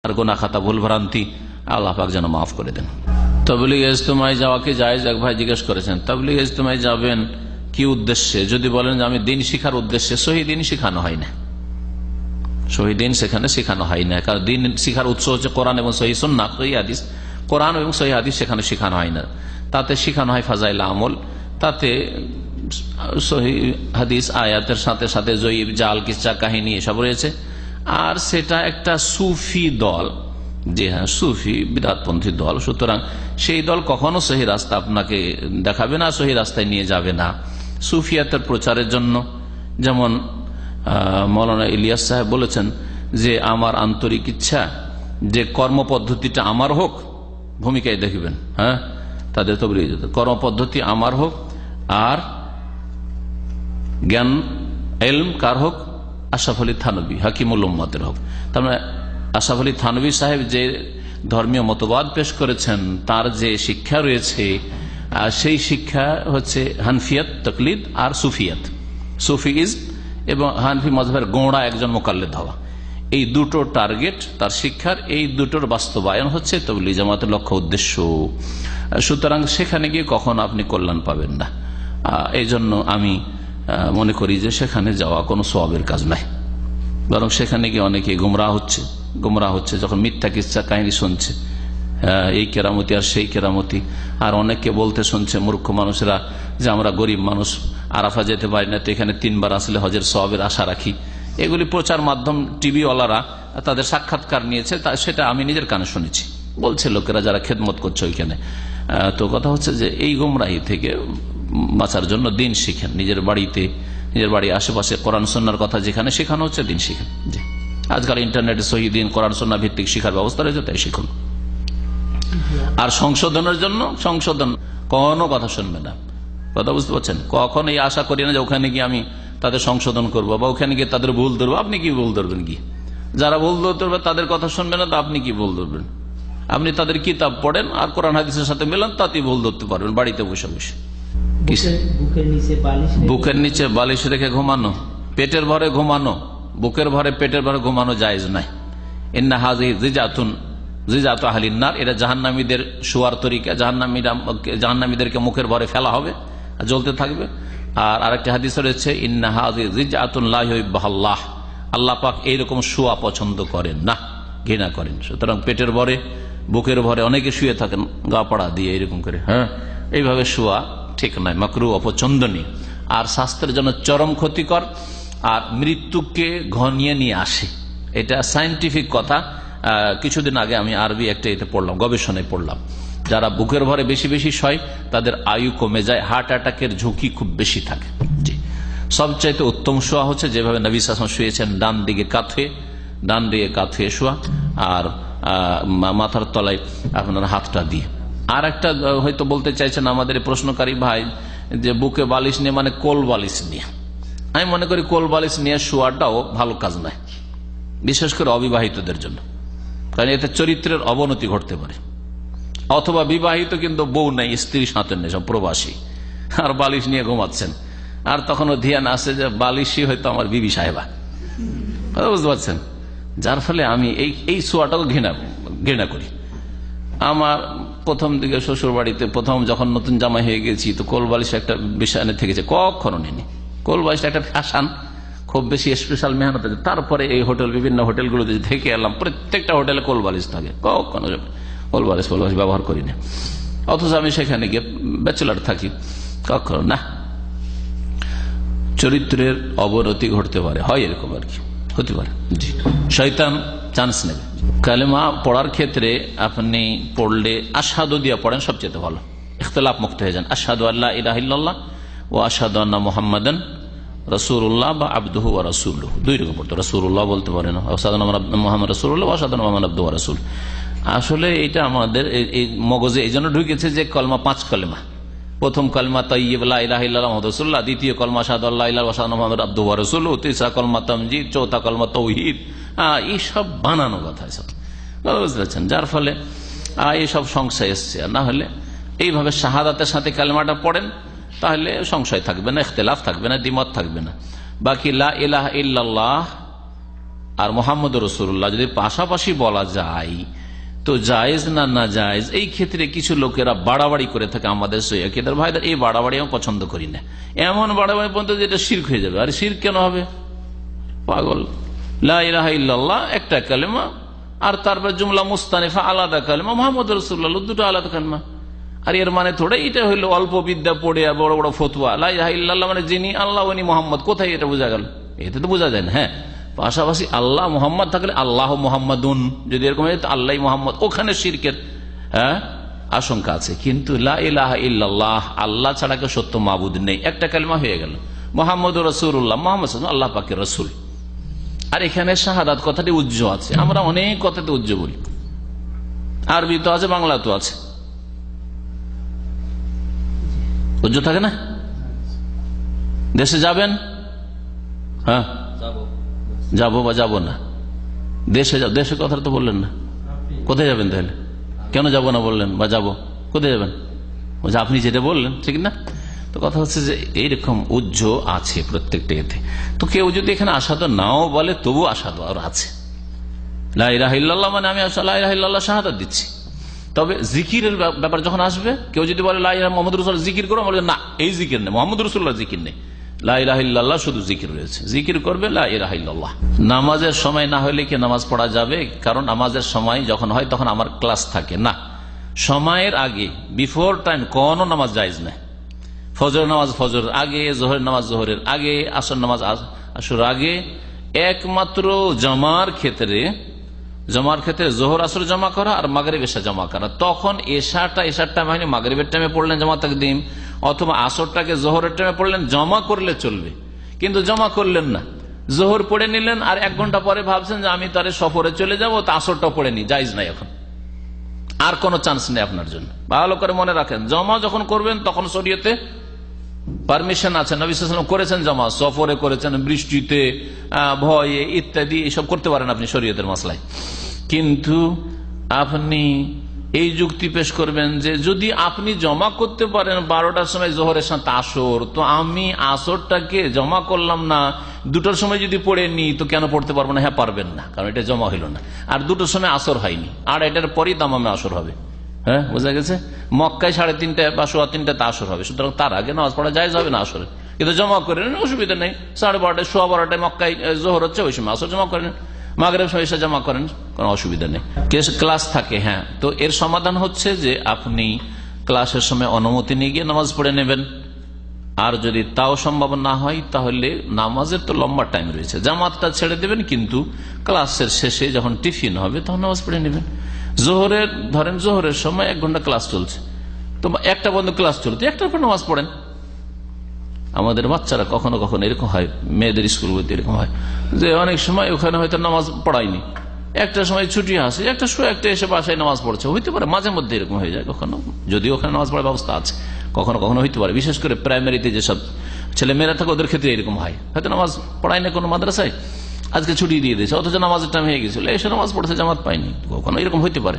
আর গুনাহ খাতা ভুল ভ্রান্তি আল্লাহ পাক যেন মাফ করে দেন। তাবলীগ ইজতেমায় যাওয়া কি জায়েজ? এক ভাই জিজ্ঞেস করেছেন তাবলীগ ইজতেমায় যাবেন কি উদ্দেশ্যে। যদি বলেন যে আমি দিন শিখার উদ্দেশ্যে, সহি দিন শিখানো হয় না, সহি দিন সেখানে শেখানো হয় না। কারণ দিন শিখার উৎস হচ্ছে কোরআন এবং সহি সুন্নাহ, সহি হাদিস। কোরআন এবং সহি হাদিস সেখানে শেখানো হয় না। তাতে শেখানো হয় ফাজাইল আমল, তাতে সহি হাদিস আয়াতের সাথে সাথে জয়ীব জাল কিচ্ছা কাহিনী এসব রয়েছে। আর সেটা একটা সুফি দল, যে হ্যাঁ সুফি বিদআতপন্থী দল, সুতরাং সেই দল কখনো সহি রাস্তা আপনাকে দেখাবে না, সহি রাস্তায় নিয়ে যাবে না। সুফিয়াতের প্রচারের জন্য যেমন মৌলানা ইলিয়াস সাহেব বলেছেন যে আমার আন্তরিক ইচ্ছা যে কর্মপদ্ধতিটা আমার হোক, ভূমিকায় দেখবেন হ্যাঁ তাদের তো কর্মপদ্ধতি আমার হোক, আর জ্ঞান এলম কার হোক, আশরাফ আলী থানভী হাকিমুল উম্মতের হোক। তার মানে আশরাফ আলী থানভী সাহেব যে ধর্মীয় মতবাদ পেশ করেছেন, তার যে শিক্ষা রয়েছে সেই শিক্ষা হচ্ছে হানফিয়াত তাকলিদ আর সুফিয়াত, সুফিইজম এবং হানফি মযহাবের গোঁড়া একজন মুকাল্লিদ হওয়া। এই দুটো টার্গেট তার শিক্ষার, এই দুটোর বাস্তবায়ন হচ্ছে তাবলীগ জামাতের লক্ষ্য উদ্দেশ্য। সুতরাং সেখানে গিয়ে কখনো আপনি কল্যাণ পাবেন না। এই জন্য আমি মনে করি যে সেখানে যাওয়া কোনো সওয়াবের কাজ নাই, বরং সেখানে গিয়ে অনেকে গুমরাহ হচ্ছে যখন মিথ্যা কিচ্ছা কাহিনী শুনছে, এই কেরামতি আর সেই কেরামতি, আর অনেককে বলতে শুনছে মূর্খ মানুষেরা যে আমরা গরিব মানুষ, আরাফা যেতে পারি না, তো এখানে 3 বার আসলে হজের সওয়াবের আশা রাখি। এগুলি প্রচার মাধ্যম টিভিওয়ালারা তাদের সাক্ষাৎকার নিয়েছে, সেটা আমি নিজের কানে শুনেছি, বলছে লোকেরা যারা খেদমত করছে ওইখানে। তো কথা হচ্ছে যে এই গুমরাহি থেকে বাঁচার জন্য দিন শিখেন, নিজের বাড়ি আশেপাশে কোরআন সুন্নাহর কথা যেখানে শেখানো হচ্ছে দিন শিখেন। জি, আজকাল ইন্টারনেটে সহি দিন কোরআন সুন্নাহ ভিত্তিক শিখার ব্যবস্থা রয়েছে, তাই শিখুন। আর সংশোধনের জন্য কোনো কথা শুনবে না, কথা বুঝতে পারছেন? কখন এই আশা করি না যে ওখানে গিয়ে আমি তাদের সংশোধন করবো বা ওখানে গিয়ে তাদের ভুল ধরবো। আপনি কি ভুল ধরবেন? কি যারা ভুল ধরবে তাদের কথা শুনবে না, তো আপনি কি ভুল ধরবেন? আপনি তাদের কিতাব পড়েন আর কোরআন হাদিসের সাথে মেলান, তাতেই ভুল ধরতে পারবেন বাড়িতে বসে বসে। বুকের নিচে বালিশ রেখে ঘুমানো, পেটের ভরে ঘুমানো, বুকের ভরে পেটের ভরে ঘুমানো জায়েজ নাই। ইন্না হাযিহি জিজাতু আহলিন নার, এটা জাহান্নামীদের শোয়ার তরিকা। জাহান্নামীদেরকে মুখের ভরে ফেলা হবে, জ্বলতে থাকবে। আর আরেকটা হাদিস রয়েছে ইন্না হাযিহি জিজাতুন লা ইউহিব্বুহাল্লাহ, আল্লাহ পাক এইরকম শোয়া পছন্দ করেন না, ঘৃণা করেন। সুতরাং পেটের ভরে বুকের ভরে অনেকে শুয়ে থাকেন গা পাড়া দিয়ে এরকম করে, হ্যাঁ এইভাবে শোয়া ঠিক নয়, মাকরুহ, অপছন্দনীয়, আর স্বাস্থ্যের জন্য চরম ক্ষতিকর, আর মৃত্যুকে ঘনিয়ে নিয়ে আসে। এটা সায়েন্টিফিক কথা। কিছুদিন আগে আমি আরবি একটা এতে পড়লাম, গবেষণায় পড়লাম, যারা বুকের ভরে বেশি বেশি শয় তাদের আয়ু কমে যায়, হার্ট অ্যাটাকের ঝুঁকি খুব বেশি থাকে। জি, সবচাইতে উত্তম শোয়া হচ্ছে যেভাবে নবী সাল্লাল্লাহু আলাইহি ওয়াসাল্লাম শুয়েছেন, ডান দিকে কাত হয়ে শোয়া, আর মাথার তলায় আপনার হাতটা দিয়ে। আর একটা হয়তো বলতে চাইছেন আমাদের প্রশ্নকারী ভাই যে বুকে বালিশ নিয়ে মানে কোল বালিশ নিয়ে। আমি মনে করি কোল বালিশ নিয়ে শোয়াটাও ভালো কাজ নয়, বিশেষ করে অবিবাহিতদের জন্য, কারণ এতে চরিত্রের অবনতি ঘটতে পারে। অথবা বিবাহিত কিন্তু বউ নেই, স্ত্রী সাথে নেই, সব প্রবাসী, আর বালিশ নিয়ে ঘুমাচ্ছেন, আর তখনও ধ্যান আসে যে বালিশই হয়তো আমার বিবি সাহেবা, বুঝতে পারছেন? যার ফলে আমি এই শোয়াটাও ঘৃণা করি। আমার প্রথম দিকে শ্বশুর বাড়িতে যখন নতুন জামাই হয়ে গেছি, তো কোল বালিশ একটা বিষয় থেকেছে, কখনো নেই। কোল বালিশটা একটা ফ্যাশন, খুব বেশি স্পেশাল মেহনত আছে। তারপরে এই বিভিন্ন হোটেলগুলোতে থেকে এলাম, প্রত্যেকটা হোটেলে কোল বালিশ থাকে, কখনো কোল বালিশ ব্যবহার করি না। অথচ আমি সেখানে গিয়ে ব্যাচেলার থাকি, কখনো না। চরিত্রের অবনতি ঘটতে পারে, হয় এরকম আর কি, হতে পারে। জি, শয়তান চান্স নেবে। কালেমা পড়ার ক্ষেত্রে আপনি পড়লে আশহাদু দিয়ে পড়েন, সবচেয়ে ভালো, ইখতিলাফ মুক্ত হয়ে যান। আশহাদু আল্লা ইলাহা ইল্লাল্লাহ ওয়া আশহাদু আন্না মুহাম্মাদান রাসূলুল্লাহ বা আবদুহু ওয়া রাসূলুহু, দুই রকম পড়তে। রাসূলুল্লাহ বলতে পারেন, আশহাদু আন্না মুহাম্মাদান রাসূলুল্লাহ ওয়া আশহাদু আন্না মুহাম্মাদান আবদুহু ওয়া রাসূলুহু। আসলে এটা আমাদের এই মগজে এই জন্য ঢুকেছে যে কলমা 5 কলমা। প্রথম কলমা তাইয়্যিব লা ইলাহা ইল্লাল্লাহ মুহাম্মাদুর রাসূলুল্লাহ, দ্বিতীয় কলমা আশহাদু আল্লা ইলাহা ওয়া আশহাদু আন্না মুহাম্মাদান আবদুহু ওয়া রাসূলুহু, তিসরা কলমা তামজিদ, চৌথা কলমা তাওহীদ। এইসব বানানো কথা, এসব বুঝতে পারছেন? যার ফলে এইসব সংশয় এসছে। আর না হলে এইভাবে শাহাদাতের সাথে কালেমাটা পড়েন, তাহলে সংশয় থাকবে না, ইখতিলাফ থাকবে না, দ্বিমত থাকবে না। বাকি লা ইলাহা ইল্লাল্লাহ আর মোহাম্মদ রসুল্লাহ যদি পাশাপাশি বলা যায় তো জায়েজ না না জায়েজ, এই ক্ষেত্রে কিছু লোকেরা বাড়াবাড়ি করে থাকে আমাদের সৈয়দের ভাইদের। এই বাড়াবাড়ি আমি পছন্দ করি না, এমন বাড়াবাড়ি পর্যন্ত যেটা শিরক হয়ে যাবে। আর শিরক কেন হবে? পাগল, লা ইলাহা ইল্লাল্লাহ একটা কালেমা, আর তারপর জুমলা মুস্তানিফা আলাদা কালেমা, মোহাম্মদ রসুল্লাহ দুটো আলাদা কালেমা। আর এর মানে থোড়া এটা হইলো অল্প বিদ্যা পড়ে আর বড় বড় ফতুয়া। লা ইলাহা ইল্লাল্লাহ মানে যিনি আল্লাহ উনি মোহাম্মদ, কোথায় এটা বোঝা গেল? এতে তো বোঝা যায় না। হ্যাঁ, পাশাপাশি আল্লাহ মোহাম্মদ থাকলে আল্লাহ মোহাম্মদুন, যদি এরকম আল্লাহ মোহাম্মদ, ওখানে শিরকের আশঙ্কা আছে। কিন্তু লা ইলাহা ইল্লাল্লাহ, আল্লাহ ছাড়া কেউ সত্য মাবুদ নেই, একটা কালেমা হয়ে গেল। মোহাম্মদ রাসূলুল্লাহ, মোহাম্মদ আল্লাহ পাকের রসুল। আর এখানে শাহাদাত কথাটি উজ্জ আছে। আমরা অনেক কথাতে উজ্জ বলি, আরবি তো আছে, বাংলা তো আছে, উজ্জ থাকে না? দেশে যাবেন? হ্যাঁ যাবো বা যাবো না? দেশে দেশে কথাটা তো বললেন না, কোথায় যাবেন তাহলে? কেন যাবো না বললেন? বা যাবো, কোথায় যাবেন? আপনি যেটা বললেন ঠিক না। তো কথা হচ্ছে যে এইরকম উজ্জ আছে প্রত্যেকটা এতে। তো কেউ যদি এখানে আসাদ নাও বলে তবু আসাদ আর আছে। লা ইলাহা ইল্লাল্লাহ মানে আমি লা ইলাহা ইল্লাল্লাহ শাহাদাত দিচ্ছি। তবে জিকিরের ব্যাপার যখন আসবে, কেউ যদি বলে লা ইলাহা মুহাম্মদ রাসূলুল্লাহ জিকির করো, বলে না এই জিকির নেই, মুহাম্মদ রাসূলুল্লাহ জিকির নেই, লা ইলাহা ইল্লাল্লাহ শুধু জিকির রয়েছে। জিকির করবে লা ইলাহা ইল্লাল্লাহ। নামাজের সময় না হলে কি নামাজ পড়া যাবে? কারণ নামাজের সময় যখন হয় তখন আমার ক্লাস থাকে না। সময়ের আগে, বিফোর টাইম কোন নামাজ জায়েজ না। ফজর নামাজ ফজর আগে, জোহরের নামাজ জোহরের আগে, আসর নামাজ আসর আগে। একমাত্র জমার ক্ষেত্রে জোহর আসর জমা করা আর মাগরিব এশা জমা করা। তখন এশার টাইম হয়নি, মাগরিবের টাইমে পড়লেন জমা তাকদিম, অথবা আসরটাকে জোহরের টাইমে পড়লেন, জমা করলে চলবে। কিন্তু জমা করলেন না, জোহর পড়ে নিলেন আর 1 ঘন্টা পরে ভাবছেন যে আমি তারে সফরে চলে যাবো, তা আসরটা পড়ে নি, জায়েজ নাই, এখন আর কোনো চান্স নেই আপনার জন্য। ভালো করে মনে রাখেন, জমা যখন করবেন তখন শরীয়তে পারমিশন আছে, নবী সাল্লাল্লাহু আলাইহি ওয়াসাল্লাম করেছেন জমা, সফরে করেছেন, বৃষ্টিতে, ভয়ে ইত্যাদি, এসব করতে পারেন আপনি শরীয়তের মাসলায়। কিন্তু আপনি এই যুক্তি পেশ করবেন যে যদি আপনি জমা করতে পারেন 12টার সময় জোহরের সাথে আসর, তো আমি আসরটাকে জমা করলাম না, 2টার সময় যদি পড়ে নি তো কেন পড়তে পারবো না? হ্যাঁ পারবেন না, কারণ এটা জমা হইল না। আর 2টার সময় আসর হয়নি, আর এটার পরই দামামে আসর হবে। হ্যাঁ, বোঝা গেছে? মক্কায় 3:30 বা 3:15 আসর হবে, সুতরাং তার আগে নামাজ পড়া জায়েজ হবে না আসরে। কিন্তু জমা করে নেন, অসুবিধা নেই। 12:30 12:15 মক্কায় জোহর হচ্ছে, ওই সময় আসর জমা করেন, মাগরিব সময় এসে জমা করেন, কোনো অসুবিধা নেই। ক্লাস থাকে। হ্যাঁ, তো এর সমাধান হচ্ছে যে আপনি ক্লাসের সময় অনুমতি নিয়ে গিয়ে নামাজ পড়ে নেবেন। আর যদি তাও সম্ভব না হয় তাহলে নামাজের তো লম্বা টাইম রয়েছে, জামাতটা ছেড়ে দেবেন, কিন্তু ক্লাসের শেষে যখন টিফিন হবে তখন নামাজ পড়ে নেবেন। জোহরের সময় 1 ঘন্টা ক্লাস চলছে, তো 1টা বন্ধ ক্লাস চলছে, 1টার পর নামাজ পড়েন। আমাদের বাচ্চারা কখনো কখনো এরকম হয়, মেয়েদের স্কুলগুলোতে এরকম হয় যে অনেক সময় ওখানে হয়তো নামাজ পড়ায়নি, 1টার সময় ছুটি আসে, 1টা এসে বাসায় নামাজ পড়ছে, হইতে পারে মাঝে মধ্যে এরকম হয়ে যায় কখনো, যদিও ওখানে নামাজ পড়ার ব্যবস্থা আছে, কখনো কখনো হইতে পারে। বিশেষ করে প্রাইমারিতে যেসব ছেলে মেয়েরা থাকে ওদের ক্ষেত্রে এরকম হয়, হয়তো নামাজ পড়ায় না কোনো মাদ্রাসায়, আজকে ছুটি দিয়ে দিয়েছে, অথচ নামাজের টাইম হয়ে গেছিল, এসে নামাজ পড়ছে, জামাত পায়নি, কখনো এরকম হইতে পারে।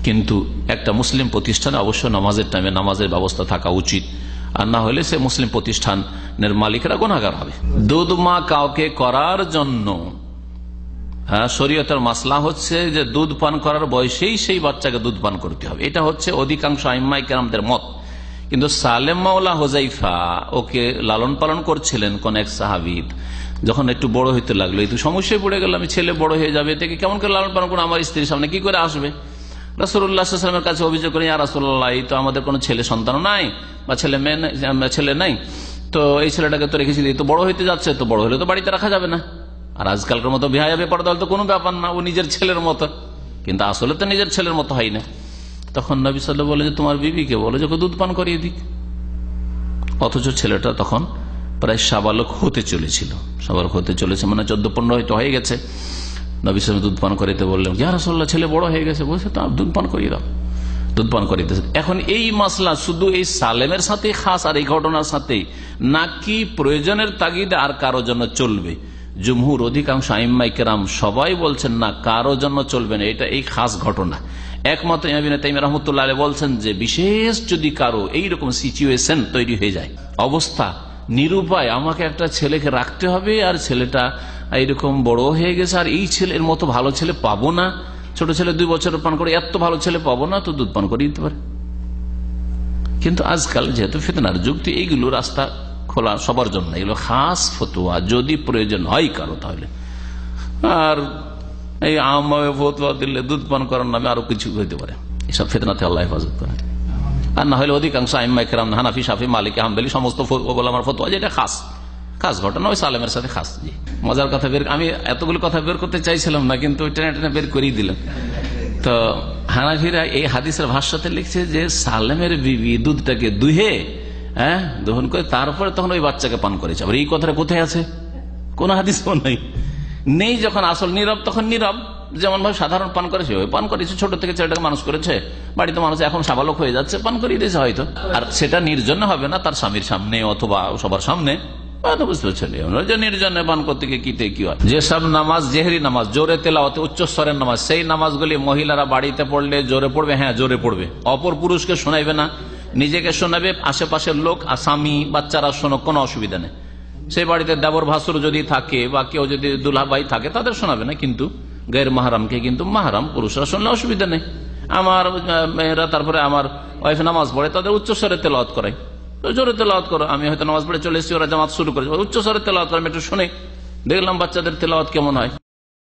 কিন্তু একটা মুসলিম প্রতিষ্ঠানে অবশ্য নামাজের টাইমে নামাজের ব্যবস্থা থাকা উচিত, আর না হলে সে মুসলিম প্রতিষ্ঠানের মালিকরা গুনাহগার হবে। দুধ মা কাউকে করার জন্য, হ্যাঁ, শরীয়তের মাসলা হচ্ছে যে দুধ পান করার বয়সেই সেই বাচ্চাকে দুধ পান করতে হবে, এটা হচ্ছে অধিকাংশ আইম্মায়ে কেরামদের মত। কিন্তু সালেম মাওলা হুযায়ফা ওকে লালন পালন করছিলেন কোন এক সাহাবী, যখন একটু বড় হইতে লাগলো, এই তো সমস্যায় পড়ে গেল, আমি ছেলে বড় হয়ে যাবে, থেকে কেমন করে লালন পালন করবো, আমার স্ত্রীর সামনে কি করে আসবে? রাসূলুল্লাহ সাল্লাল্লাহু আলাইহি ওয়াসাল্লামের কাছে অভিযোগ করেন, ইয়া রাসূলুল্লাহ, এই তো আমাদের কোনো ছেলে সন্তান নাই বা ছেলে নাই, তো এই ছেলেটাকে তো রেখেছি, তো বড় হইতে যাচ্ছে, তো বড় হলে তো বাড়িতে রাখা যাবে না। আর আজকালকার মতো বিহায়া বেপরদা তো কোনো ব্যাপার না, ও নিজের ছেলের মতো, কিন্তু আসলে তো নিজের ছেলের মতো হয় না। তখন নবী সাল্লাল্লাহু আলাইহি ওয়াসাল্লাম বলে যে তোমার বিবিকে বলো যে দুধ পান করিয়ে দিক। অথচ ছেলেটা তখন প্রায় সাবালক হতে চলেছিল, মানে 14-15 হয়তো হয়ে গেছে। নবী সাল্লাল্লাহু আলাইহি ওয়াসাল্লাম দুধ পান করিতে বললেন, ইয়া রাসূলুল্লাহ, ছেলে বড় হয়ে গেছে, বলছে তো দুধ পান করিয়ে দাও, দুধ পান করিতে। এখন এই মাসলা শুধু এই সালেমের সাথে খাস আর এই ঘটনার সাথে, নাকি প্রয়োজনের তাগিদে আর কারো জন্য চলবে? জুমহুর অধিকাংশ আইম্মায়ে কেরাম সবাই বলছেন না, কারো জন্য চলবে না, এটা এই খাস ঘটনা। একমাত্র ইমাম ইবনে তাইমিয়া রাহমাতুল্লাহ আলাইহি বলছেন যে বিশেষ যদি কারো এইরকম সিচুয়েশন তৈরি হয়ে যায়, অবস্থা নিরুপায়, আমাকে একটা ছেলেকে রাখতে হবে আর ছেলেটা এইরকম বড় হয়ে গেছে আর এই ছেলের মতো ভালো ছেলে পাবো না, ছোট ছেলে 2 বছর পান করে এত ভালো ছেলে পাবো না, তো দুধ পান করে দিতে পারে। কিন্তু আজকাল যেহেতু ফিতনার যুগ, এইগুলো রাস্তা খোলা সবার জন্য, এগুলো খাস ফতোয়া যদি প্রয়োজন হয় কারো তাহলে। আর এই আমভাবে ফতোয়া দিলে দুধ পান করার নামে আরো কিছু হইতে পারে, এসব ফিতনাতে আল্লাহ হেফাজত করে। আর না হলে অধিকাংশ আইম্মায়ে কেরাম, হানাফি, শাফি, মালিকি, হাম্বলি সমস্ত ওলামার ফতোয়া যেটা খাস ঘটনা, ওই সালেমের সাথে খাস। জি, মজার কথা আমি এতগুলো কথা বের করতে চাইছিলাম না, কিন্তু টেনে টেনে বের করেই দিলাম। তো হানাফিরা এই হাদিসের ভাষ্যতে লিখছে যে সালেমের বিবি দুধটাকে দুহে দহন করে তারপরে তখন ওই বাচ্চাকে পান করেছে। আবার এই কথাটা কোথায় আছে? কোন হাদিস নেই। যখন আসল নীরব তখন নীরব, যেমন ভাবে সাধারণ পান করেছে ওই পান করেছে, ছোট থেকে ছেলেটাকে মানুষ করেছে, বাড়িতে মানুষ এখন সাবালক হয়ে যাচ্ছে, পান করিয়ে দিয়েছে হয়তো। আর সেটা নির্জনে হবে না, তার স্বামীর সামনে অথবা সবার সামনে, বুঝতে পারছেন? নির্জনে পান করতে কি হয়? যেসব নামাজ জেহরি নামাজ, জোরে তেলাওয়াতে উচ্চস্বরের নামাজ, সেই নামাজগুলি মহিলারা বাড়িতে পড়লে জোরে পড়বে। হ্যাঁ, জোরে পড়বে, অপর পুরুষকে শোনাইবে না, নিজেকে শোনাবে, আশেপাশের লোক, স্বামী, বাচ্চারা শোনো, কোনো অসুবিধা নেই। সেই বাড়িতে দেবর ভাসুর যদি থাকে বা কেউ যদি দুলাভাই থাকে তাদের শোনাবে না, কিন্তু গैर মাহরামকে কিন্তু মাহরাম পুরুষরা শুনলে অসুবিধা নেই। আমার মেয়েরা, তারপরে আমার ওয়াইফ নামাজ পড়ে, তাদের উচ্চস্বরে তেলাওয়াত করাই, জোরে তেলাওয়াত করো। আমি হয়তো নামাজ পড়ে চলে এসেছি, ওরা জামাত শুরু করেছে, উচ্চস্বরে তেলাওয়াত করে, আমি একটু শুনে দেখলাম বাচ্চাদের তেলাওয়াত কেমন হয়।